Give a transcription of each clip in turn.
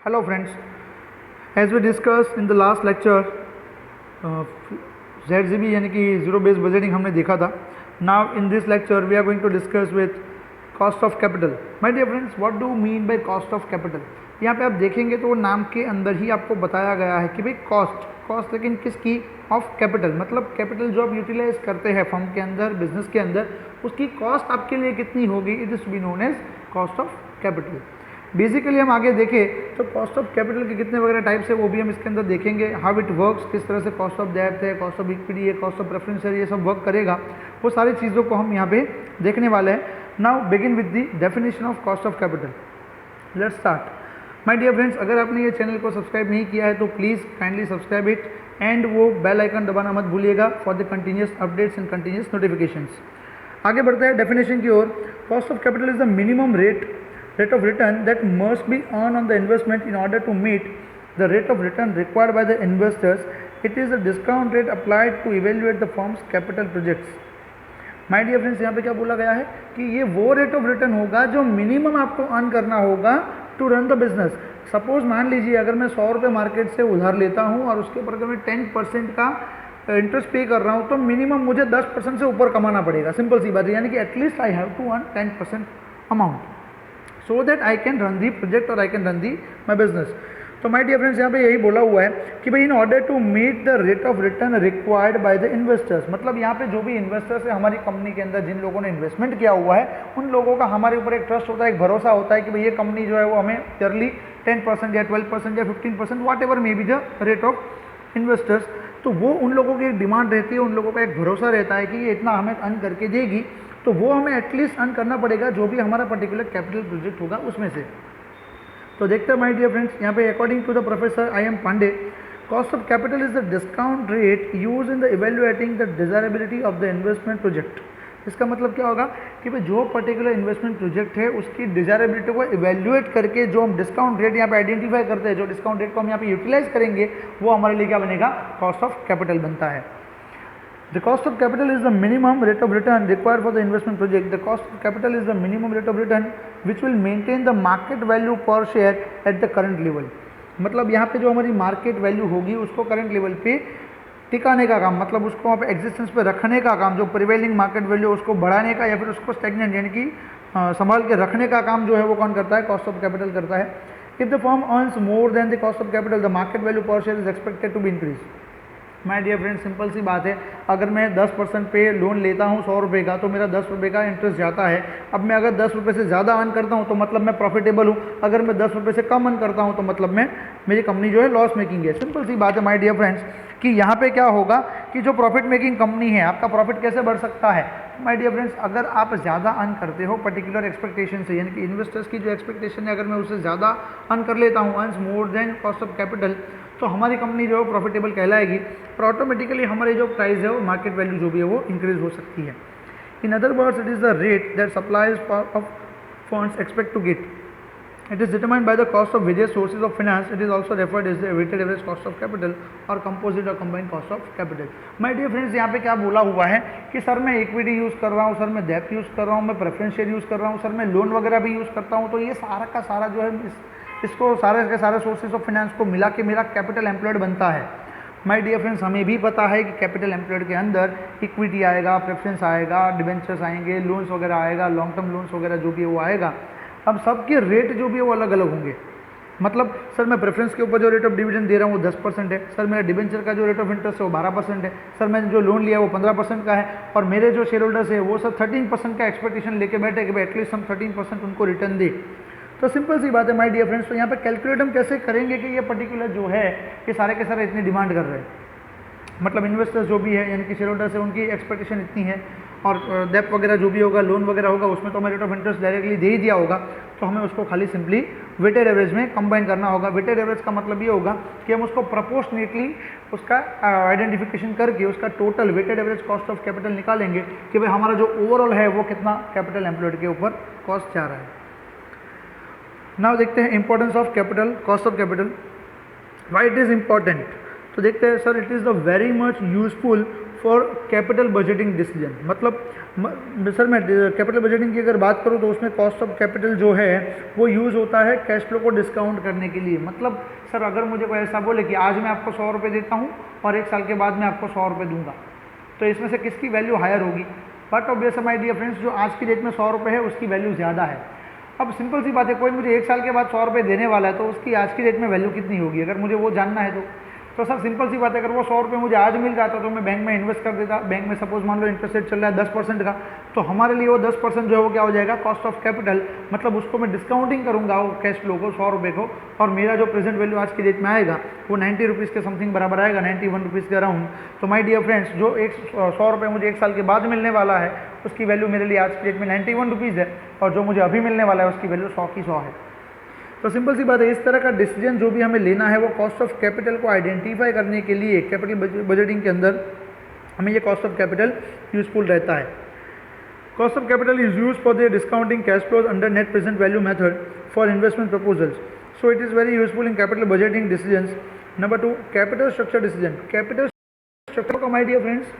Hello friends, as we discussed in the last lecture, ZZB यानी कि zero based budgeting हमने देखा था. Now in this lecture we are going to discuss with cost of capital. My dear friends, what do mean by cost of capital. यहाँ पे आप देखेंगे तो नाम के अंदर ही आपको बताया गया है कि भाई कॉस्ट लेकिन किसकी, ऑफ कैपिटल. मतलब कैपिटल जो आप यूटिलाइज करते हैं फर्म के अंदर, बिजनेस के अंदर, उसकी कॉस्ट आपके लिए कितनी होगी, it is be known as cost of capital. Basically हम आगे देखें तो कॉस्ट ऑफ कैपिटल के कितने वगैरह टाइप्स है वो भी हम इसके अंदर देखेंगे. हाउ इट वर्क्स, किस तरह से कॉस्ट ऑफ डेब्ट है, कॉस्ट ऑफ इक्विटी है, कॉस्ट ऑफ प्रेफरेंस है, ये सब वर्क करेगा. वो सारी चीज़ों को हम यहाँ पे देखने वाले हैं. Now begin with the definition of cost of capital. Let's start. My dear friends, अगर आपने ये चैनल को सब्सक्राइब नहीं किया है तो please kindly subscribe it and वो बेल आइकन दबाना मत भूलिएगा for the continuous updates and continuous notifications. आगे बढ़ते हैं डेफिनेशन की ओर. Cost of capital is the minimum rate of return that must be earned on the investment in order to meet the rate of return required by the investors. It is a discount rate applied to evaluate the firm's capital projects. My dear friends, यहाँ पे क्या बोला गया है कि ये वो rate of return होगा जो मिनिमम आपको अर्न करना होगा to run the business. Suppose मान लीजिए अगर मैं 100 रुपये मार्केट से उधार लेता हूँ और उसके ऊपर अगर मैं 10% का इंटरेस्ट पे कर रहा हूँ तो मिनिमम मुझे 10% से ऊपर कमाना पड़ेगा. सिंपल सी बात है, यानी कि at least I have to earn 10% amount so that I can run the project or I can run the my business. तो माय डियर फ्रेंड्स, यहाँ पे यही बोला हुआ है कि भाई in order to meet the rate of return required by the investors. मतलब यहाँ पे जो भी इन्वेस्टर्स है हमारी कंपनी के अंदर, जिन लोगों ने इन्वेस्टमेंट किया हुआ है, उन लोगों का हमारे ऊपर एक ट्रस्ट होता है, एक भरोसा होता है कि भाई ये कंपनी जो है वो हमें ईयरली 10% या 12% या 15% whatever may be the rate of investors. तो वो उन लोगों की एक डिमांड रहती है, उन लोगों का एक भरोसा रहता है कि ये इतना हमें अर्न करके देगी, तो वो हमें एटलीस्ट अर्न करना पड़ेगा जो भी हमारा पर्टिकुलर कैपिटल प्रोजेक्ट होगा उसमें से. तो देखते हैं माय डियर फ्रेंड्स, यहाँ पे according to the professor I M Pandey, cost of capital is the discount rate use in the evaluating the desirability of the investment project. इसका मतलब क्या होगा कि भाई जो पर्टिकुलर इन्वेस्टमेंट प्रोजेक्ट है उसकी डिजायरेबिलिटी को इवेल्युएट करके जो हम डिस्काउंट रेट यहाँ पे आइडेंटिफाई करते हैं, जो डिस्काउंट रेट को हम यहाँ पे यूटिलाइज करेंगे, वो हमारे लिए क्या बनेगा, कॉस्ट ऑफ कैपिटल बनता है. The cost of capital is the minimum rate of return required for the investment project. The cost of capital is the minimum rate of return which will maintain the market value per share at the current level. मतलब यहाँ पे जो हमारी market value होगी उसको current level पे टिकाने का काम, मतलब उसको वहाँ पे एग्जिस्टेंस पे रखने का काम, जो प्रिवेलिंग मार्केट वैल्यू उसको बढ़ाने का या फिर उसको स्टेगनेंट यानी कि संभाल के रखने का काम जो है वो कौन करता है, कॉस्ट ऑफ कैपिटल करता है. If the firm earns more than the cost of capital the market value per share is expected to be increase. My dear friend, simple सी बात है, अगर मैं 10% पे लोन लेता हूँ 100 रुपये का, तो मेरा 10 रुपये का इंटरेस्ट जाता है. अब मैं अगर 10 रुपये से ज़्यादा अर्न करता हूँ तो मतलब मैं प्रॉफिटेबल हूँ. अगर मैं 10 रुपये से कम अर्न करता हूँ तो मतलब मैं, मेरी कंपनी जो है लॉस मेकिंग है. सिंपल सी बात है माय डियर फ्रेंड्स कि यहाँ पे क्या होगा कि जो प्रॉफिट मेकिंग कंपनी है, आपका प्रॉफिट कैसे बढ़ सकता है. माय डियर फ्रेंड्स, अगर आप ज़्यादा अर्न करते हो पर्टिकुलर एक्सपेक्टेशन से, यानी कि इन्वेस्टर्स की जो एक्सपेक्टेशन है, अगर मैं उससे ज़्यादा अर्न कर लेता हूँ, earns more then cost of capital, तो हमारी कंपनी जो है प्रॉफिटेबल कहलाएगी और ऑटोमेटिकली हमारी जो प्राइस है वो मार्केट वैल्यू जो भी है वो इंक्रीज हो सकती है. In other words, it is the rate that supplies of funds expect to get. It is determined by the cost of various sources of finance. It is also referred as the weighted average cost of capital or composite or combined cost of capital. My dear friends, यहाँ पे क्या बोला हुआ है कि sir मैं equity use कर रहा हूँ, सर मैं डेब्ट यूज़ कर रहा हूँ, मैं प्रेफरेंस शेयर यूज़ कर रहा हूँ, सर मैं लोन वगैरह भी यूज़ करता हूँ, तो ये सारा का सारा जो है इसको सारे के सारे सोर्सेज ऑफ फाइनेंस को मिला के मेरा कैपिटल एम्प्लॉयड बनता है. माय डियर फ्रेंड्स, हमें भी पता है कि कैपिटल एम्प्लॉयड के अंदर इक्विटी आएगा, प्रेफरेंस आएगा, डिबेंचर्स आएंगे, लोन्स वगैरह आएगा, लॉन्ग टर्म लोन्स वगैरह जो भी है वो आएगा. अब सबके रेट जो भी है वो अलग अलग होंगे. मतलब सर मैं प्रेफरेंस के ऊपर जो रेट ऑफ डिविडेंड दे रहा हूँ वो 10% है, सर मेरा डिबेंचर का जो रेट ऑफ इंटरेस्ट है वो 12% है, सर मैंने जो लोन लिया है वो 15% का है, और मेरे जो शेयर होल्डर्स है वो सब 13% का एक्सपेक्टेशन लेके बैठे कि भाई एटलीस्ट हम 13% उनको रिटर्न दे. तो सिंपल सी बात है माय डियर फ्रेंड्स, तो यहाँ पे कैलकुलेट हम कैसे करेंगे कि ये पर्टिकुलर जो है ये सारे के सारे इतनी डिमांड कर रहे हैं. मतलब इन्वेस्टर्स जो भी है यानी कि शेयर होल्डर्स है उनकी एक्सपेक्टेशन इतनी है, और डेब्ट वगैरह जो भी होगा, लोन वगैरह होगा, उसमें तो हमें रेट ऑफ इंटरेस्ट डायरेक्टली दे ही दिया होगा, तो हमें उसको खाली सिंपली वेटेड एवरेज में कंबाइन करना होगा. वेटेड एवरेज का मतलब ये होगा कि हम उसको प्रोपोर्शनेटली उसका आइडेंटिफिकेशन करके उसका total weighted average cost of capital निकालेंगे कि भाई हमारा जो ओवरऑल है वो कितना कैपिटल एम्प्लॉयड के ऊपर कॉस्ट जा रहा है. नाउ देखते हैं importance of capital, cost of capital, why it is important. तो देखते हैं sir, it is the very much useful for capital budgeting decision. मतलब सर मैं कैपिटल बजटिंग की अगर बात करूँ तो उसमें कॉस्ट ऑफ कैपिटल जो है वो यूज़ होता है कैश फ्लो को डिस्काउंट करने के लिए। मतलब सर अगर मुझे कोई ऐसा बोले कि आज मैं आपको 100 रुपये देता हूँ और 1 साल के बाद मैं आपको 100 रुपये दूंगा, तो इसमें से किसकी वैल्यू हायर होगी? But obvious my dear friends, जो आज की डेट में 100 रुपये है उसकी वैल्यू ज़्यादा है। अब सिंपल सी बात है, कोई मुझे 1 साल के बाद 100 रुपये देने वाला है तो उसकी आज की डेट में वैल्यू कितनी होगी, अगर मुझे वो जानना है तो सर सिंपल सी बात है, अगर वो 100 रुपये मुझे आज मिल जाता तो मैं बैंक में इन्वेस्ट कर देता। बैंक में सपोज मान लो इंटरेस्ट रेट चल रहा है 10% का, तो हमारे लिए वो 10% जो है वो क्या हो जाएगा? Cost of capital. मतलब उसको मैं डिस्काउंटिंग करूंगा वो कैश फ्लो को 100 रुपये को, और मेरा जो प्रेजेंट वैल्यू आज की डेट में आएगा वो 90 रुपीज़ के समथिंग बराबर आएगा, 91 रुपीज़ के अराउंड। तो माय डियर फ्रेंड्स, जो 100 रुपये मुझे 1 साल के बाद मिलने वाला है उसकी वैल्यू मेरे लिए आज की डेट में 91 रुपीज़ है, और जो मुझे अभी मिलने वाला है उसकी वैल्यू 100 की 100 है। तो सिंपल सी बात है, इस तरह का डिसीजन जो भी हमें लेना है वो कॉस्ट ऑफ कैपिटल को आइडेंटिफाई करने के लिए कैपिटल बजटिंग के अंदर हमें ये कॉस्ट ऑफ कैपिटल यूजफुल रहता है। Cost of capital is use for the discounting cash flows under net present value method for investment proposals, so it is very useful in capital budgeting decisions. Number 2, capital structure decision. Capital structure का my dear friends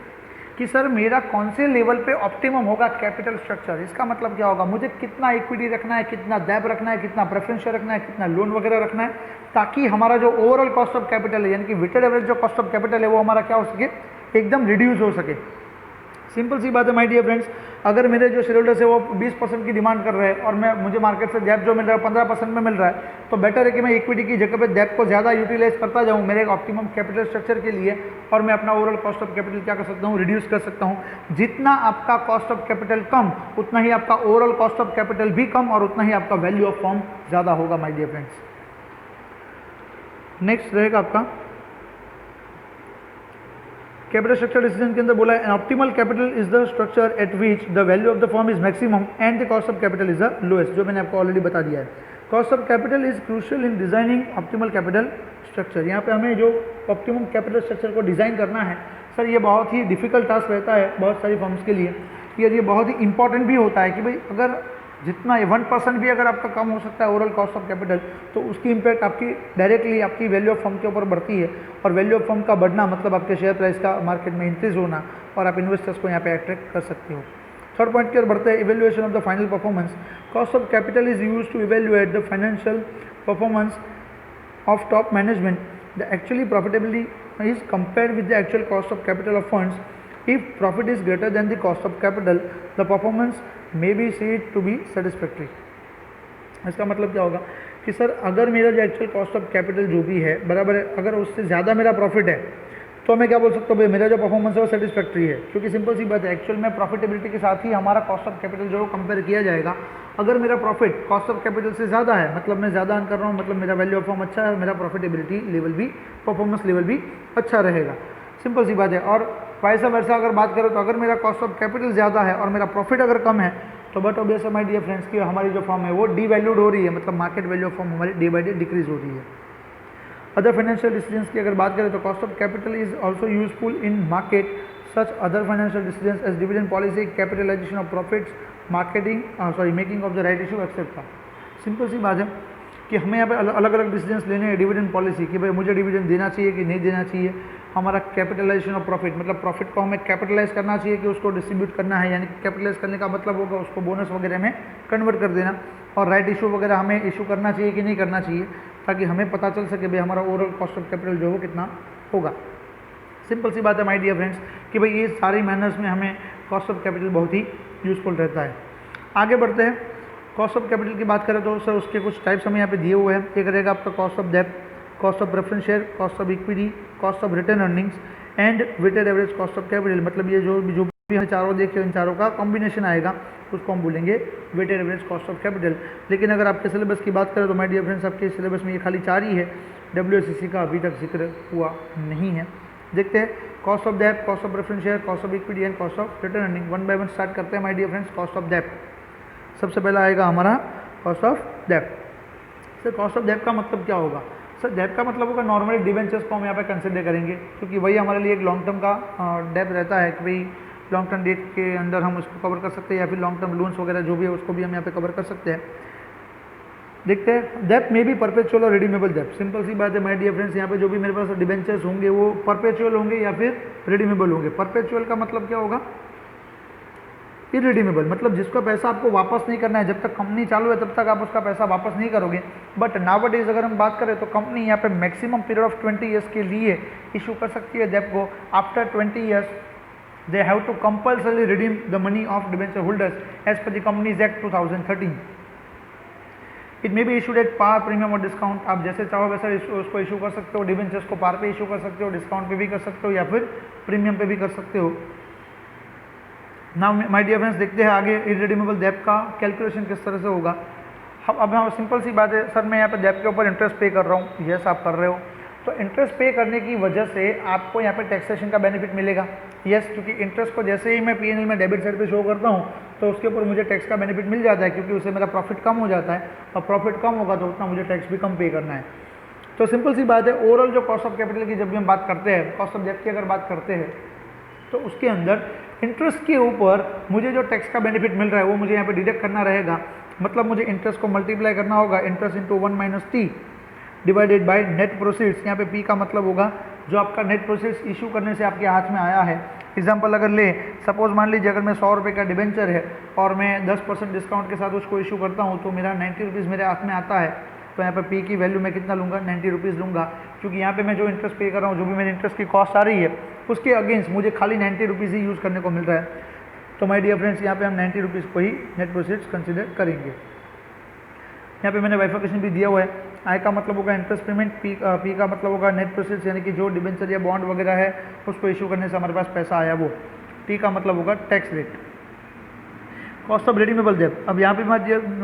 कि sir मेरा कौन से level पे optimum होगा capital structure. इसका मतलब क्या होगा? मुझे कितना इक्विटी रखना है, कितना डेब्ट रखना है, कितना प्रेफरेंस शेयर रखना है, कितना लोन वगैरह रखना है, ताकि हमारा जो ओवरऑल कॉस्ट ऑफ कैपिटल है, यानी कि वेटेड एवरेज जो कॉस्ट ऑफ कैपिटल है वो हमारा क्या हो सके? एकदम रिड्यूस हो सके। सिंपल सी बात है माय डियर फ्रेंड्स, अगर मेरे जो शेयर होल्डर्स है वो 20% की डिमांड कर रहे हैं और मुझे मार्केट से डेब्ट जो मिल रहा है 15% में मिल रहा है, तो बेटर है कि मैं इक्विटी की जगह पे डेब्ट को ज़्यादा यूटिलाइज करता जाऊँ मेरे ऑप्टिमम कैपिटल स्ट्रक्चर के लिए, और मैं अपना ओवरऑल कॉस्ट ऑफ कैपिटल क्या कर सकता हूँ? रिड्यूस कर सकता हूँ। जितना आपका कॉस्ट ऑफ कैपिटल कम, उतना ही आपका ओवरऑल कॉस्ट ऑफ कैपिटल भी कम, और उतना ही आपका वैल्यू ऑफ फर्म ज़्यादा होगा माय डियर फ्रेंड्स। नेक्स्ट रहेगा आपका कैपिटल स्ट्रक्चर डिसीजन के अंदर बोला है optimal capital is the structure eight which the value of the firm is maximum and the cost of capital is the lowest, जो मैंने आपको ऑलरेडी बता दिया है। Cost of capital is crucial in designing optimal capital structure. यहाँ पे हमें जो ऑप्टिमम कैपिटल स्ट्रक्चर को डिज़ाइन करना है सर, ये बहुत ही डिफिकल्ट टास्क रहता है बहुत सारी फर्म्स के लिए। ये बहुत ही इंपॉर्टेंट भी होता है कि भाई अगर जितना 1% भी अगर आपका कम हो सकता है ओवरऑल कॉस्ट ऑफ कैपिटल, तो उसकी इम्पैक्ट आपकी डायरेक्टली आपकी वैल्यू ऑफ फर्म के ऊपर बढ़ती है, और वैल्यू ऑफ फर्म का बढ़ना मतलब आपके शेयर प्राइस का मार्केट में इंक्रीज होना, और आप इन्वेस्टर्स को यहाँ पे अट्रैक्ट कर सकते हो। थर्ड पॉइंट की ओर बढ़ते हैं, evaluation of the final performance. Cost of capital is use to evaluate the financial performance of top management. The actually profitability is compared with the actual cost of capital of funds. If profit is greater than the cost of capital, the performance may be said to be satisfactory। इसका मतलब क्या होगा कि sir अगर मेरा जो actual cost of capital जो भी है बराबर है, अगर उससे ज़्यादा मेरा प्रॉफिट है, तो मैं क्या बोल सकता हूँ? भाई मेरा जो परफॉर्मेंस है वो सेटिस्फैक्ट्री है, क्योंकि सिंपल सी बात है एक्चुअल में प्रॉफिटेबिलिटी के साथ ही हमारा कॉस्ट ऑफ कैपिटल जो कंपेयर किया जाएगा। अगर मेरा प्रॉफिट कॉस्ट ऑफ कैपिटल से ज़्यादा है, मतलब मैं ज़्यादा अर्न कर रहा हूँ, मतलब मेरा वैल्यू ऑफ फर्म अच्छा है, मेरा प्रॉफिटेबिलिटी लेवल भी, परफॉर्मेंस लेवल भी अच्छा रहेगा। सिंपल सी बात है। और वैसा वैसा अगर बात करें तो अगर मेरा कॉस्ट ऑफ कैपिटल ज़्यादा है और मेरा प्रॉफिट अगर कम है, तो but obvious my dear friends की हमारी जो फर्म है वो डीवैल्यूड हो रही है, मतलब मार्केट वैल्यू ऑफ फर्म हमारी डे बाई डे डिक्रीज हो रही है। अदर फाइनेंशियल डिसीजंस की अगर बात करें तो cost of capital is also useful in market such other financial decisions as dividend policy, capitalisation of profits, making of the right issue etcetera. Simple सी बात है कि हमें यहाँ पे अलग अलग डिसीजंस लेने हैं। डिविडेंड पॉलिसी कि भाई मुझे डिविडेंड देना चाहिए कि नहीं देना चाहिए। हमारा कैपिटलाइजेशन ऑफ प्रॉफिट, मतलब प्रॉफिट को हमें कैपिटलाइज करना चाहिए कि उसको डिस्ट्रीब्यूट करना है, यानी कैपिटलाइज करने का मतलब होगा उसको बोनस वगैरह में कन्वर्ट कर देना। और राइट इशू वगैरह हमें इशू करना चाहिए कि नहीं करना चाहिए, ताकि हमें पता चल सके भाई हमारा ओवरऑल कॉस्ट ऑफ कैपिटल जो है वो कितना होगा। सिंपल सी बात है माय डियर फ्रेंड्स कि भाई ये सारी मैनर्स में हमें कॉस्ट ऑफ कैपिटल बहुत ही यूजफुल रहता है। आगे बढ़ते हैं। कॉस्ट ऑफ कैपिटल की बात करें तो सर उसके कुछ टाइप्स हमें यहाँ पे दिए हुए हैं। एक रहेगा आपका कॉस्ट ऑफ डेब्ट, cost of preference share, cost of equity, cost of return earnings and weighted average cost of capital. मतलब ये जो भी हम चारों देखे इन चारों का कॉम्बिनेशन आएगा उसको हम बोलेंगे weighted average cost of capital. लेकिन अगर आपके सिलेबस की बात करें तो माय डियर फ्रेंड्स आपके सिलेबस में ये खाली 4 ही है, WSCC का अभी तक जिक्र हुआ नहीं है। देखते हैं कॉस्ट ऑफ डेब्ट, cost of preference share, cost of equity and cost of return earning. One by one start करते हैं my dear friends. Cost of डेब्ट सबसे पहला आएगा हमारा कॉस्ट ऑफ डेब्ट। सर कॉस्ट ऑफ डेब्ट का मतलब क्या होगा? सर डेब्ट का मतलब होगा नॉर्मली डिवेंचर्स को हम यहाँ पे कंसिडर करेंगे, क्योंकि वही हमारे लिए एक लॉन्ग टर्म का डेब्ट रहता है कि भाई लॉन्ग टर्म डेट के अंदर हम उसको कवर कर सकते हैं, या फिर लॉन्ग टर्म लोन्स वगैरह जो भी है उसको भी हम यहाँ पे कवर कर सकते हैं। देखते हैं डेप्ट में भी परपेचुअल और रिडीमेबल डेप्ट। सिंपल सी बात है माय डियर फ्रेंड्स, यहाँ पे जो भी मेरे पास डिबेंचर्स होंगे वो परपेचुअल होंगे या फिर रिडीमेबल होंगे। परपेचुअल का मतलब क्या होगा? इरिडीमेबल, मतलब जिसका पैसा आपको वापस नहीं करना है, जब तक कंपनी चालू है तब तक आप उसका पैसा वापस नहीं करोगे। बट नाउअडेज अगर हम बात करें तो कंपनी यहाँ पे मैक्सिमम पीरियड ऑफ 20 ईयर्स के लिए इशू कर सकती है डेप्ट को। After 20 years they have to compulsory redeem the money of debenture holders as per the companies act 2013। It may be issued at par, premium और डिस्काउंट। आप जैसे चाहो वैसा उसको इशू कर सकते हो। डिबेंचर्स को पार पे इशू कर सकते हो, डिस्काउंट पे भी कर सकते हो या फिर प्रीमियम पे भी कर सकते हो। नाउ माय डियर फ्रेंड्स, देखते हैं आगे इरिडीमेबल डेप्ट का कैलकुलेशन किस तरह से होगा। अब हम सिंपल सी बात है, सर मैं यहाँ पे डेप्ट के ऊपर इंटरेस्ट पे कर रहा हूँ। यस आप कर रहे हो, तो इंटरेस्ट पे करने की वजह से आपको यहाँ पे टैक्सेशन का बेनिफिट मिलेगा। यस, क्योंकि इंटरेस्ट को जैसे ही मैं P&L में डेबिट साइड पे शो करता हूँ तो उसके ऊपर मुझे टैक्स का बेनिफिट मिल जाता है, क्योंकि उससे मेरा प्रॉफिट कम हो जाता है और प्रॉफिट कम होगा तो उतना मुझे टैक्स भी कम पे करना है। तो सिंपल सी बात है, ओवरऑल जो कॉस्ट ऑफ कैपिटल की जब भी हम बात करते हैं, कॉस्ट ऑफ डेप्ट की अगर बात करते हैं तो उसके अंदर इंटरेस्ट के ऊपर मुझे जो टैक्स का बेनिफिट मिल रहा है वो मुझे यहाँ पे डिडक्ट करना रहेगा। मतलब मुझे इंटरेस्ट को मल्टीप्लाई करना होगा, interest into 1 minus T divided by net proceeds. यहाँ पे पी का मतलब होगा जो आपका नेट प्रोसीड्स इशू करने से आपके हाथ में आया है। एग्जाम्पल अगर ले, सपोज मान लीजिए अगर मैं 100 रुपये का डिबेंचर है और मैं 10% डिस्काउंट के साथ उसको इशू करता हूँ तो मेरा 90 रुपीज़ मेरे हाथ में आता है। तो यहाँ पर पी की वैल्यू मैं कितना लूँगा? 90 रुपीज़ लूँगा, क्योंकि यहाँ पे मैं जो इंटरेस्ट पे कर रहा हूँ, जो भी मेरी इंटरेस्ट की कॉस्ट आ रही है उसके अगेंस्ट मुझे खाली 90 रुपीज़ ही यूज़ करने को मिल रहा है। तो माय डियर फ्रेंड्स, यहाँ पे हम 90 रुपीज़ को ही नेट प्रोसीड्स कंसिडर करेंगे। यहाँ पे मैंने बाइफर्केशन भी दिया हुआ है। आई का मतलब होगा इंटरेस्ट पेमेंट, पी का मतलब होगा नेट प्रोसीड्स, यानी कि जो डिबेंचर या बॉन्ड वगैरह है उसको इशू करने से हमारे पास पैसा आया वो। टी का मतलब होगा tax rate. Cost of redeemable डेप्ट। अब यहाँ पे माय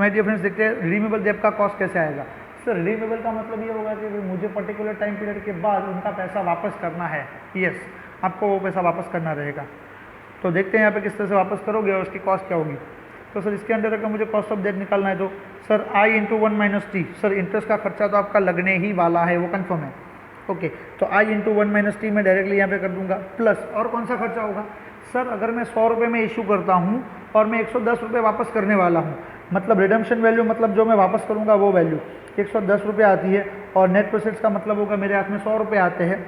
डियर फ्रेंड्स देखते हैं रिडीमेबल डेप्ट का कॉस्ट कैसे आएगा। सर रिडीमेबल का मतलब ये होगा कि मुझे पर्टिकुलर टाइम पीरियड के बाद उनका पैसा वापस करना है। यस, आपको वो पैसा वापस करना रहेगा। तो देखते हैं यहाँ पे किस तरह से वापस करोगे और उसकी कॉस्ट क्या होगी। तो सर इसके अंदर अगर मुझे कॉस्ट ऑफ डेट निकालना है तो sir I into 1 minus T. Sir interest का खर्चा तो आपका लगने ही वाला है, वो कंफर्म है। ओके, तो आई इंटू 1 माइनस टी मैं डायरेक्टली यहाँ पे कर दूंगा, प्लस और कौन सा खर्चा होगा? सर अगर मैं 100 रुपये में इशू करता हूँ और मैं 110 रुपये वापस करने वाला हूँ, मतलब रिडम्पशन वैल्यू, मतलब जो मैं वापस करूँगा वो वैल्यू 110 रुपये आती है, और नेट प्रोसीड्स का मतलब होगा मेरे हाथ में 100 रुपये आते हैं,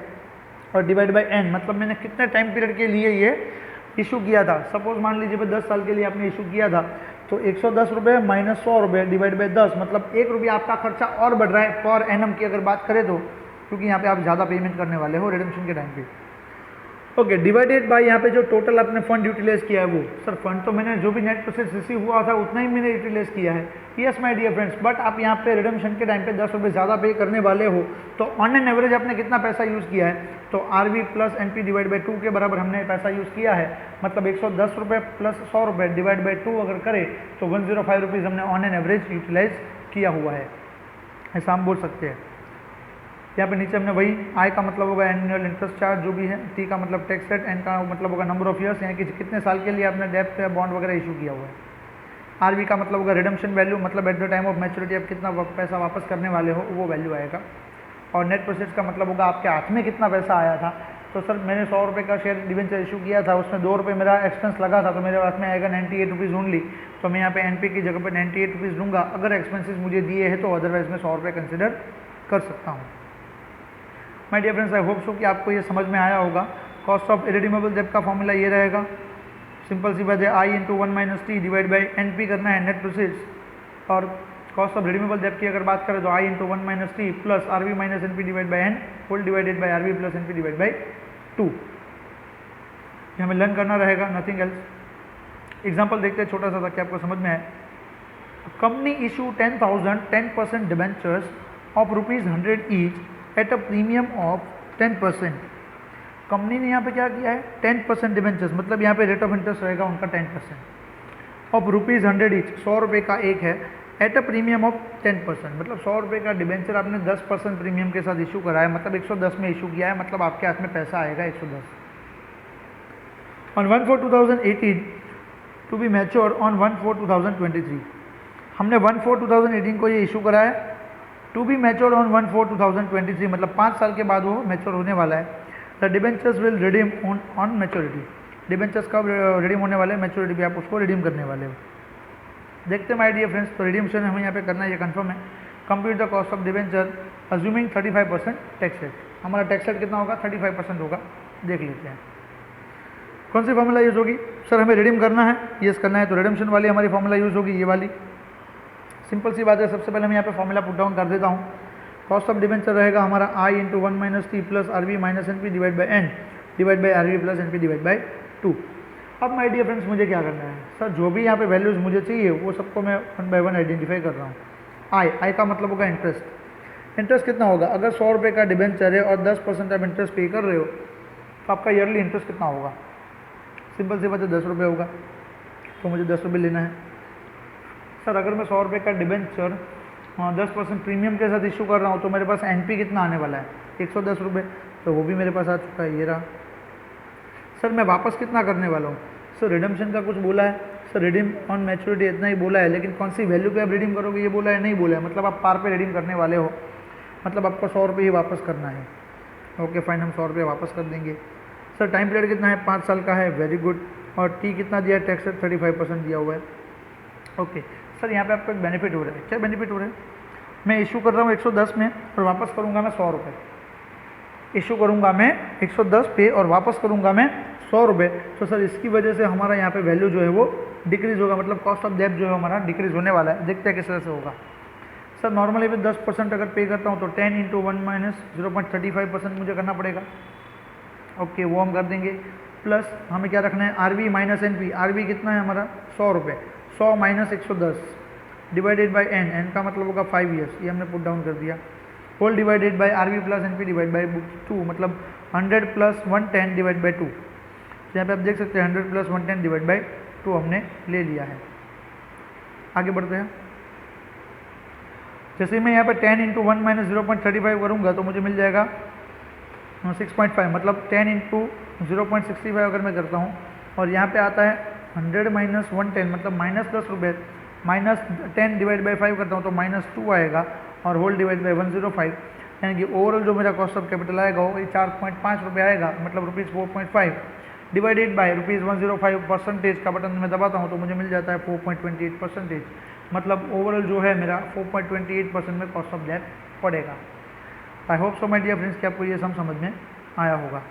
और डिवाइड बाई एन, मतलब मैंने कितने टाइम पीरियड के लिए ये इशू किया था। सपोज मान लीजिए 10 साल के लिए आपने इशू किया था, तो 110 रुपये माइनस 100 रुपये डिवाइड बाई 10, मतलब 1 रुपया आपका खर्चा और बढ़ रहा है पर एनम की अगर बात करें तो, क्योंकि यहाँ पे आप ज़्यादा पेमेंट करने वाले हो रिडम्पशन के टाइम पे। ओके, डिवाइडेड बाय यहाँ पे जो टोटल आपने फंड यूटिलाइज किया है वो। सर फंड तो मैंने जो भी नेट प्रोसेस रिसीव हुआ था उतना ही मैंने यूटिलाइज किया है। Yes my dear friends, but आप यहाँ पे रिडम्पशन के टाइम पे 10 रुपये ज़्यादा पे करने वाले हो, तो ऑन एन एवरेज आपने कितना पैसा यूज़ किया है? तो RV plus NP divide by 2 के बराबर हमने पैसा यूज़ किया है, मतलब 110 रुपये प्लस 100 रुपये डिवाइड बाई 2 अगर करें तो 105 रुपीज़ हमने ऑन एन एवरेज यूटिलाइज किया हुआ है, ऐसा हम बोल सकते हैं। यहाँ पे नीचे हमने वही, आई का मतलब होगा एनुअल इंटरेस्ट चार्ज जो भी है, टी का मतलब टैक्स रेट, एन का मतलब होगा नंबर ऑफ ईयर्स, यानी कि कितने साल के लिए आपने डेप्ट या बॉन्ड वगैरह इशू किया हुआ है। RV का मतलब होगा रिडम्पशन वैल्यू, मतलब at the time of maturity आप कितना पैसा वापस करने वाले हो वो वैल्यू आएगा। और नेट प्रोसीड्स का मतलब होगा आपके हाथ में कितना पैसा आया था। तो सर मैंने 100 रुपये का शेयर डिवेंचर इशू किया था, उसमें 2 रुपये मेरा एक्सपेंस लगा था, तो मेरे हाथ में आएगा 98 रुपीज़ ओनली। तो मैं यहाँ पे NP की जगह पे 98 रुपीज़ लूँगा अगर एक्सपेंसेस मुझे दिए हैं तो, अदरवाइज मैं 100 रुपये कंसिडर कर सकता हूँ। My dear friends, I hope so कि आपको ये समझ में आया होगा। कॉस्ट ऑफ इरिडीमेबल डेप्ट का फॉर्मूला ये रहेगा, सिंपल सी बात है, I into 1 minus T divide by NP करना है नेट प्रोसीड्स, और कॉस्ट ऑफ रिडीमेबल डेप्ट की अगर बात करें तो I into 1 minus T plus RV minus NP divide by n whole divided by RV plus NP divide by 2। ये हमें लर्न करना रहेगा, नथिंग एल्स। एग्जाम्पल देखते हैं छोटा सा ताकि आपको समझ में आए। Company issue 10% debentures of ₹100 each at a premium of 10%। Company ने यहाँ पे क्या किया है? 10% डिबेंचर्स, मतलब यहाँ पे रेट ऑफ इंटरेस्ट रहेगा उनका 10% ऑफ ₹100 ईच, 100 रुपये का एक है, एट अ प्रीमियम ऑफ 10%, मतलब 100 रुपये का डिबेंचर आपने 10% प्रीमियम के साथ इशू करा है, मतलब 110 में इशू किया है, मतलब आपके हाथ में पैसा आएगा 110। On 1/4/2018 to be mature on 1/4/2023, हमने 1/4/2018 को ये इशू करा है, टू बी मैच्योर ऑन 1/4/2023, मतलब 5 साल के बाद वो मैच्योर होने वाला है। The debentures will redeem on maturity, debentures कब रिडीम होने वाले हैं? मैच्योरिटी पे आप उसको रिडीम करने वाले हो। देखते हैं माय डियर फ्रेंड्स, तो रिडीम्पशन हमें यहाँ पे करना है, ये कंफर्म है। Compute the cost of debenture assuming 35% tax rate. हमारा टैक्स रेट कितना होगा? 35% होगा। देख लेते हैं कौन सी फॉर्मूला यूज़ होगी। सर हमें रिडीम करना है, यस करना है, तो रिडम्पशन वाली हमारी फॉर्मूला यूज़ होगी, ये वाली। सिंपल सी बात है, सबसे पहले मैं यहाँ पे फॉर्मूला पुट डाउन कर देता हूँ। कॉस्ट ऑफ डिवेंचर रहेगा हमारा I into 1 minus T plus R V minus N P divide by N divide by R V plus N P divide by 2। अब माय डियर फ्रेंड्स मुझे क्या करना है? सर जो भी यहाँ पे वैल्यूज़ मुझे चाहिए वो सबको मैं 1 बाई 1 आइडेंटिफाई कर रहा हूँ। आई का मतलब होगा इंटरेस्ट। इंटरेस्ट कितना होगा? अगर 100 रुपये का डिवेंचर है और 10% आप इंटरेस्ट पे कर रहे हो तो आपका ईयरली इंटरेस्ट कितना होगा? सिंपल सी बात है, 10 रुपये होगा, तो मुझे 10 रुपये लेना है। सर अगर मैं 100 रुपये का डिवेंचर 10% प्रीमियम के साथ इशू कर रहा हूँ तो मेरे पास एनपी कितना आने वाला है? 110 रुपये, तो वो भी मेरे पास आ चुका है, ये रहा। सर मैं वापस कितना करने वाला हूँ? सर रिडम्पशन का कुछ बोला है, सर रिडीम ऑन मैच्योरिटी इतना ही बोला है, लेकिन कौन सी वैल्यू पे आप रिडीम करोगे ये बोला है, नहीं बोला है। मतलब आप पार पे रिडीम करने वाले हो, मतलब आपको 100 रुपये ही वापस करना है। ओके फाइन, हम 100 रुपये वापस कर देंगे। सर टाइम पीरियड कितना है? 5 साल का है, वेरी गुड। और टी कितना दिया है? टैक्स रेट 35% दिया हुआ है। ओके सर यहाँ पे आपको एक बेनिफिट हो रहा है। क्या बेनिफिट हो रहा है? मैं इशू कर रहा हूँ 110 में और वापस करूँगा मैं 100 रुपये। इशू करूँगा मैं 110 पे और वापस करूँगा मैं 100 रुपये। तो सर इसकी वजह से हमारा यहाँ पे वैल्यू जो है वो डिक्रीज़ होगा, मतलब कॉस्ट ऑफ डेब्ट जो है हमारा डिक्रीज़ होने वाला है। देखते हैं किस तरह से होगा। सर नॉर्मली मैं 10% अगर पे करता हूँ तो 10 इंटू 1 माइनस 0.35% मुझे करना पड़ेगा। ओके वो हम कर देंगे। प्लस हमें क्या रखना है? R V minus N P. R V कितना है हमारा? 100 रुपये। 100 minus 110 divided by N. N का मतलब होगा 5 ईयर्स, ये हमने पुट डाउन कर दिया। Whole divided by R V plus N P divide by 2, मतलब 100 प्लस 110 डिवाइड बाई 2। तो यहाँ पे आप देख सकते हैं 100 प्लस 110 डिवाइड बाई 2 हमने ले लिया है। आगे बढ़ते हैं। जैसे मैं यहाँ पे 10 इंटू 1 माइनस 0.35 करूँगा तो मुझे मिल जाएगा 6.5, मतलब 10 इंटू 0.65 अगर मैं करता हूँ और यहाँ पे आता है 100 माइनस 110, मतलब माइनस 10 रुपये, माइनस 10 डिवाइड बाई 5 करता हूँ तो -2 आएगा और होल डिवाइड बाई 105, यानी कि ओवरऑल जो मेरा कॉस्ट ऑफ कैपिटल आएगा वो 4.5 रुपये आएगा, मतलब ₹4.5 डिवाइडेड बाई ₹105 परसेंटेज का बटन मैं दबाता हूँ तो मुझे मिल जाता है 4.28%, मतलब ओवरऑल जो है मेरा 4.28% में कॉस्ट ऑफ डेट पड़ेगा। I hope so my dear friends कि आपको ये सम समझ में आया होगा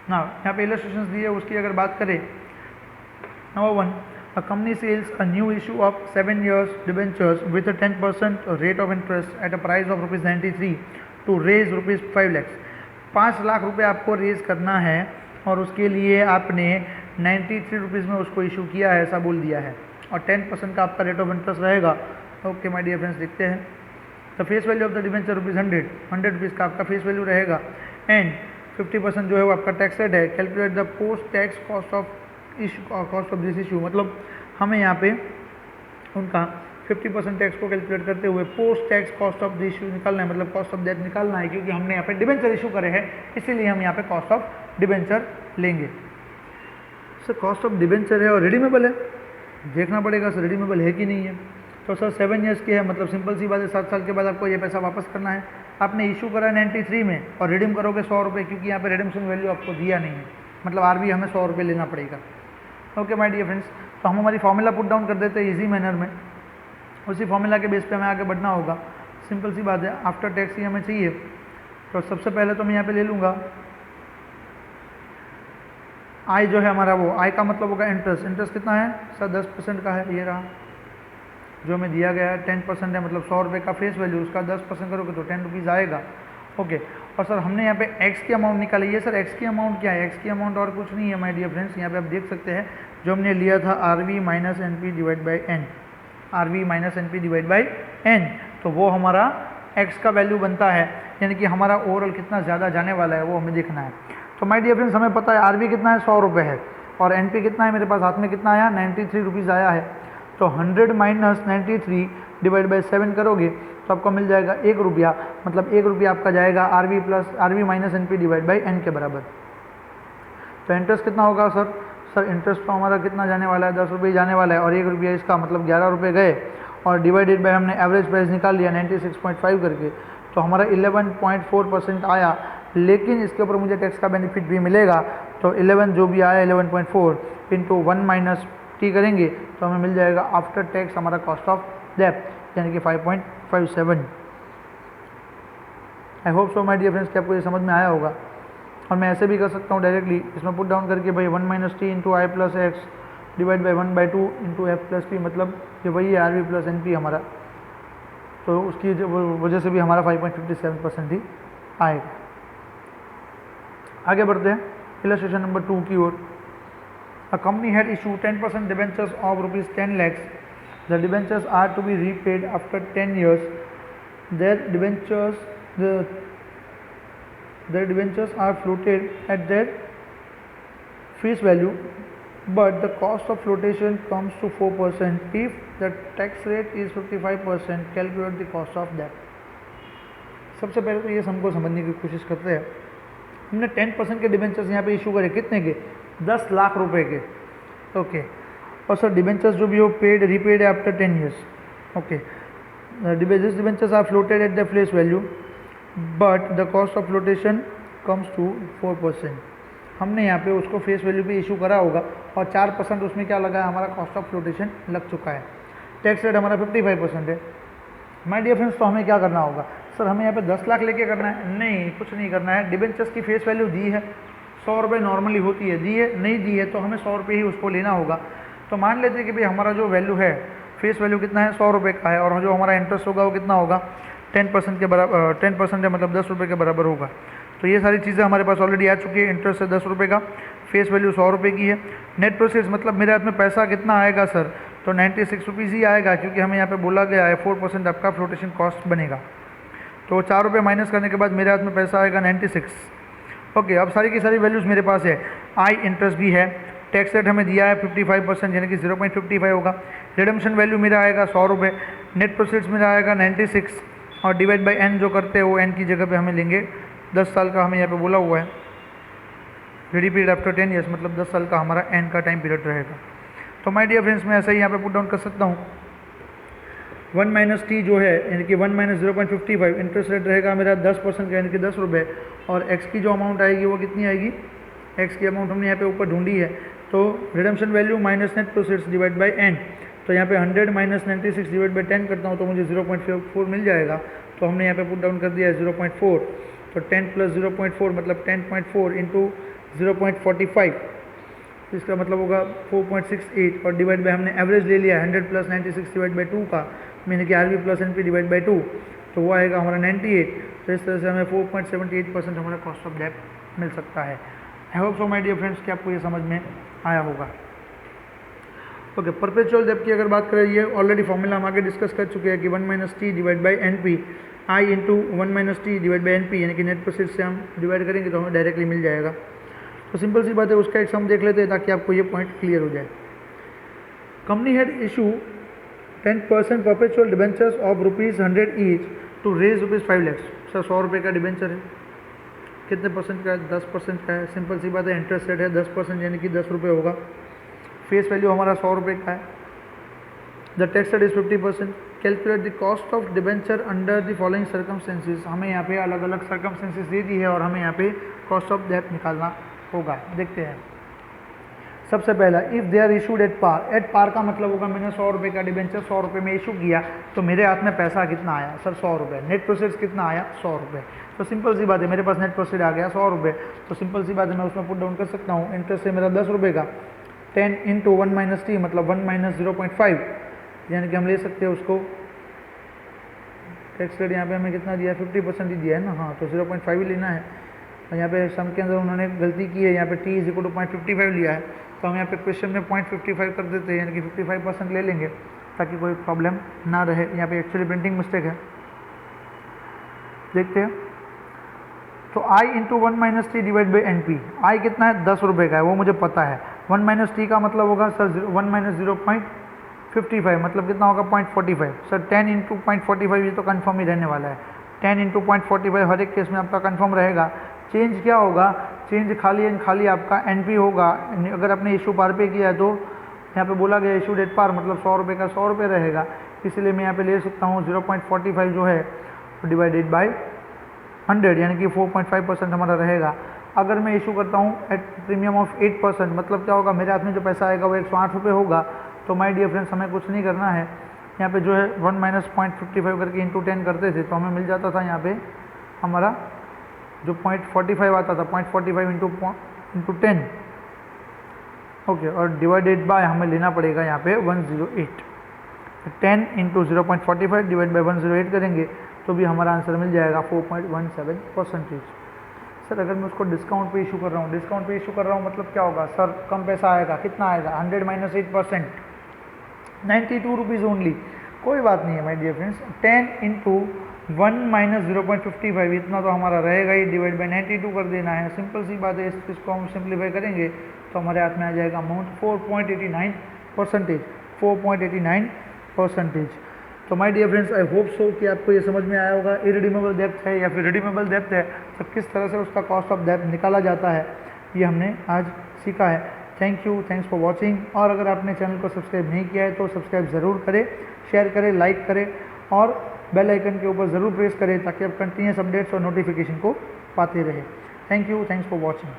ना। यहाँ पे इलस्ट्रेशंस दिए, उसकी अगर बात करें, number 1, a company sells a new issue of 7 years debentures with a 10% rate of interest at a price of ₹93 to raise ₹5 lakhs। 5 lakh रुपए आपको रेज करना है और उसके लिए आपने 93 रुपीज़ में उसको इशू किया है, ऐसा बोल दिया है, और 10% का आपका रेट ऑफ इंटरेस्ट रहेगा। ओके माय डियर फ्रेंड्स, देखते हैं। The face value of the debenture ₹100 rupees का आपका फेस वैल्यू रहेगा एंड 50% जो है वो आपका टैक्स रेट है। Calculate the post tax cost of this issue, मतलब हमें यहाँ पे उनका 50% टैक्स को कैलकुलेट करते हुए post tax cost of the issue निकालना है, मतलब कॉस्ट ऑफ डेट निकालना है, क्योंकि हमने यहाँ पे डिवेंचर इशू करे हैं, इसीलिए हम यहाँ पे कॉस्ट ऑफ डिवेंचर लेंगे। सर कॉस्ट ऑफ डिवेंचर है और रिडीमेबल है, देखना पड़ेगा सर रिडीमेबल है कि नहीं है। तो सर 7 ईयर्स की है, मतलब सिंपल सी बात है 7 साल के बाद आपको ये पैसा वापस करना है। आपने इशू करा 93 में और रिडीम करोगे 100 रुपये, क्योंकि यहाँ पे रिडीम्शन वैल्यू आपको दिया नहीं है, मतलब आरबी हमें 100 रुपये लेना पड़ेगा। ओके माय डियर फ्रेंड्स, तो हम हमारी फॉर्मूला पुट डाउन कर देते हैं इजी मैनर में, उसी फॉर्मूला के बेस पे हमें आगे बढ़ना होगा। सिंपल सी बात है, आफ्टर टैक्स ही हमें चाहिए। तो सबसे पहले तो मैं यहाँ पे ले लूँगा आई जो है हमारा, वो आई का मतलब होगा इंटरेस्ट। इंटरेस्ट कितना है सर? 10% का है, ये रहा जो हमें दिया गया है। 10% है, मतलब 100 रुपये का फेस वैल्यू, उसका 10% करोगे तो 10 रुपीज़ आएगा। ओके, और सर हमने यहाँ पे एक्स की अमाउंट निकाली है। सर एक्स की अमाउंट क्या है? एक्स की अमाउंट और कुछ नहीं है माय डियर फ्रेंड्स, यहाँ पे आप देख सकते हैं जो हमने लिया था R V minus N P divide by N, R V minus N P divide by N, तो वो हमारा एक्स का वैल्यू बनता है, यानी कि हमारा ओवरऑल कितना ज़्यादा जाने वाला है वो हमें देखना है। तो माय डियर फ्रेंड्स हमें पता है आर वी कितना है? 100 रुपये है, और एन पी कितना है मेरे पास हाथ में, कितना आया? 93 रुपीज़ आया है। तो 100 माइनस 93 डिवाइड बाई 7 करोगे तो आपको मिल जाएगा 1 रुपया, मतलब 1 रुपया आपका जाएगा R V minus N P divide by N के बराबर। तो इंटरेस्ट कितना होगा सर? सर इंटरेस्ट तो हमारा कितना जाने वाला है? 10 रुपये जाने वाला है, और 1 रुपया इसका मतलब 11 रुपये गए, और डिवाइडेड बाय हमने एवरेज प्राइस निकाल लिया 96.5 करके, तो हमारा 11.4% आया। लेकिन इसके ऊपर मुझे टैक्स का बेनिफिट भी मिलेगा, तो 11 जो भी आया 11.4 इंटू 1 माइनस टी करेंगे तो हमें मिल जाएगा आफ्टर टैक्स हमारा कॉस्ट ऑफ डेब्ट यानी कि 5.57। I hope so my dear friends कि आपको ये समझ में आया होगा। और मैं ऐसे भी कर सकता हूँ डायरेक्टली इसमें पुट डाउन करके भाई 1 minus T into I plus X divide by 1/2 into F plus P, मतलब ये वही है R V plus N P हमारा, तो उसकी वजह से भी हमारा 5.57% ही आएगा। आगे बढ़ते हैं इलस्ट्रेशन नंबर 2 की ओर। A company had issue 10% debentures of ₹10 lakhs. The debentures are to be repaid after 10 years. Their debentures are floated at their face value, but the cost of flotation comes to 4%. If the tax rate is 55%, calculate the cost of debt. सबसे पहले तो ये हमको समझने की कोशिश करते हैं। हमने 10% के डिबेंचर्स यहाँ पे इशू करे, कितने के? 10 लाख रुपए के। ओके और सर डिबेंचर्स जो भी हो paid repaid after 10 years. Okay this debentures are floated at the face value but the cost of flotation comes to 4%। हमने यहाँ पे उसको फेस वैल्यू पे इशू करा होगा और 4% उसमें क्या लगा है, हमारा कॉस्ट ऑफ फ्लोटेशन लग चुका है। टैक्स रेट हमारा 55% है। माय डियर फ्रेंड्स, तो हमें क्या करना होगा? सर हमें यहाँ पे 10 लाख लेके करना है? नहीं, कुछ नहीं करना है। डिबेंचर्स की फेस वैल्यू दी है 100 रुपये नॉर्मली होती है, दी है नहीं दी है तो हमें 100 रुपये ही उसको लेना होगा। तो मान लेते हैं कि भाई हमारा जो वैल्यू है फेस वैल्यू कितना है, 100 रुपये का है, और जो हमारा इंटरेस्ट होगा वो कितना होगा, 10% के बराबर, 10% है मतलब 10 रुपये के बराबर होगा। तो ये सारी चीज़ें हमारे पास ऑलरेडी आ चुकी है। इंटरेस्ट है 10 रुपये का, फेस वैल्यू 100 रुपये की है। नेट प्रोसीड्स मतलब मेरे हाथ में पैसा कितना आएगा सर, तो 96 रुपीज़ ही आएगा, क्योंकि हमें यहाँ पे बोला गया है 4% आपका फ्लोटेशन कॉस्ट बनेगा। तो 4 रुपये माइनस करने के बाद मेरे हाथ में पैसा आएगा 96। ओके अब सारी की सारी वैल्यूज़ मेरे पास है। आई इंटरेस्ट भी है, टैक्स रेट हमें दिया है 55% यानी कि 0.55 होगा। रिडम्पशन वैल्यू मेरा आएगा 100 रुपये, नेट प्रोसीड्स मेरा आएगा 96 और डिवाइड बाई एन जो करते हैं वो एन की जगह पे हमें लेंगे 10 साल का, हमें यहाँ पे बोला हुआ है रेडी पीरियड आफ्टर 10 ईयर्स, मतलब 10 साल का हमारा एन का टाइम पीरियड रहेगा। तो माय डियर फ्रेंड्स मैं ऐसा ही यहाँ पे पुट डाउन कर सकता हूँ 1 माइनस टी जो है यानी कि 1 माइनस 0.55 इंटरेस्ट रेट रहेगा मेरा 10% का यानी कि 10 रुपये, और एक्स की जो अमाउंट आएगी वो कितनी आएगी, एक्स की अमाउंट हमने यहाँ पे ऊपर ढूंढी है। तो redemption value minus net proceeds divide by N, तो यहाँ पे 100 माइनस 96 डिवाइड बाई 10 करता हूँ तो मुझे 0.4 मिल जाएगा। तो हमने यहाँ पे पुट डाउन कर दिया है 0.4, तो 10 प्लस 0.4 मतलब 10.4 इंटू 0.45, इसका मतलब होगा 4.68, और डिवाइड बाई हमने एवरेज ले लिया 100 प्लस 96 डिवाइड बाई 2 का, यानी कि R V plus N P divide by 2, तो वो आएगा हमारा 98। तो इस तरह से हमें 4.78% हमारा कॉस्ट ऑफ डेब्ट मिल सकता है। I hope so my dear friends कि आपको ये समझ में आया होगा। ओके परपेचुअल डेब्ट की अगर बात करें, ये ऑलरेडी फॉर्मूला हम आगे डिस्कस कर चुके हैं कि 1 minus T divide by N P I into 1 minus T divide by N P, यानी कि नेट प्रोसीड्स से हम डिवाइड करेंगे तो हमें डायरेक्टली मिल जाएगा। तो सिंपल सी बात है, उसका एक सम देख लेते हैं ताकि आपको ये पॉइंट क्लियर हो जाए। Company had issue 10% perpetual debentures of ₹100 each to raise ₹5 lakhs। Sir 100 रुपये का डिबेंचर है, कितने परसेंट का है, 10% का है। सिंपल सी बात है, इंटरेस्ट रेट है 10% यानी कि 10 रुपये होगा। फेस वैल्यू हमारा 100 रुपये का है। The tax rate is 50%। Calculate the cost of debenture under the following circumstances. हमें यहाँ पे अलग अलग सर्कमस्टेंसेस दे दी है और हमें यहाँ पे कॉस्ट ऑफ डेब्ट निकालना होगा। देखते हैं। सबसे पहला, if they are issued at par. At par का मतलब होगा मैंने 100 रुपये का डिबेंचर 100 रुपये में इशू किया तो मेरे हाथ में पैसा कितना आया सर, 100 रुपये। नेट प्रोसीड्स कितना आया, 100 रुपये। तो सिंपल सी बात है, मेरे पास नेट प्रोसीड आ गया 100 रुपये। तो सिंपल सी बात है, मैं उसमें पुट डाउन कर सकता हूँ। इंटरेस्ट है मेरा 10 रुपये का, 10 इंटू 1 माइनस टी मतलब 1 माइनस 0.5, यानी कि हम ले सकते हैं उसको। टैक्स रेट यहाँ पे हमें कितना दिया है, 50% ही दिया है ना, हाँ तो 0.5 ही लेना है। और यहाँ पे सम के अंदर उन्होंने गलती की है, यहाँ पे टी इज इक्वल टू 0.55 लिया है, तो हम यहाँ पे क्वेश्चन में 0.55 कर देते हैं, यानी कि 55% ले लेंगे ताकि कोई प्रॉब्लम ना रहे। यहाँ पे एक्चुअली प्रिंटिंग मिस्टेक है, देखते हैं। तो I into 1 minus T divide by N P. I कितना है, 10 रुपये का है, वो मुझे पता है। 1 माइनस टी का मतलब होगा सर 1 माइनस 0.55 मतलब कितना होगा 0.45। सर 10 इंटू 0.45 ये तो कन्फर्म ही रहने वाला है। 10 इंटू 0.45 हर एक केस में आपका कन्फर्म रहेगा। चेंज क्या होगा, चेंज खाली एंड खाली आपका एनपी होगा। अगर आपने इशू पार पे किया है तो यहाँ पे बोला गया इशू डेट पार मतलब 100 रुपये का 100 रुपये रहेगा, इसलिए मैं यहाँ पे ले सकता हूँ 0.45 जो है डिवाइडेड बाई 100 यानी कि 4.5% हमारा रहेगा। अगर मैं इशू करता हूँ एट प्रीमियम ऑफ 8%, मतलब क्या होगा, मेरे हाथ में जो पैसा आएगा वो 108 रुपये होगा। तो माय डियर फ्रेंड्स हमें कुछ नहीं करना है, यहाँ पे जो है 1 माइनस 0.55 करके इंटू 10 करते थे तो हमें मिल जाता था यहाँ पे हमारा जो 0.45 आता था, 0.45 इंटू 10, ओके, और डिवाइडेड बाय हमें लेना पड़ेगा यहाँ पे 108। 10 इंटू 0.45 डिवाइड बाई 108 करेंगे तो भी हमारा आंसर मिल जाएगा 4.17%। सर अगर मैं उसको डिस्काउंट पे इशू कर रहा हूँ, डिस्काउंट पे इशू कर रहा हूँ मतलब क्या होगा सर, कम पैसा आएगा, कितना आएगा 100 माइनस 8%, 92 रुपीज़ ओनली। कोई बात नहीं है my dear friends, 10 into 1 minus 0.55 इतना तो हमारा रहेगा ही, डिवाइड बाई 92 कर देना है, सिंपल सी बात है। इस चीज़ को हम सिंप्लीफाई करेंगे तो हमारे हाथ में आ जाएगा अमाउंट 4.89%, 4.89%। तो my dear friends I hope so कि आपको ये समझ में आया होगा, इरिडीमेबल डेप्थ है या फिर रिडीमेबल डेप्थ है तो किस तरह से उसका कॉस्ट ऑफ डेप्थ निकाला जाता है, ये हमने आज सीखा है। Thank you, thanks for watching. और अगर आपने चैनल को सब्सक्राइब नहीं किया है तो सब्सक्राइब ज़रूर करें, शेयर करें, लाइक करें और बेल आइकन के ऊपर ज़रूर प्रेस करें ताकि आप कंटिन्यूस अपडेट्स और नोटिफिकेशन को पाते रहें। Thank you, thanks for watching.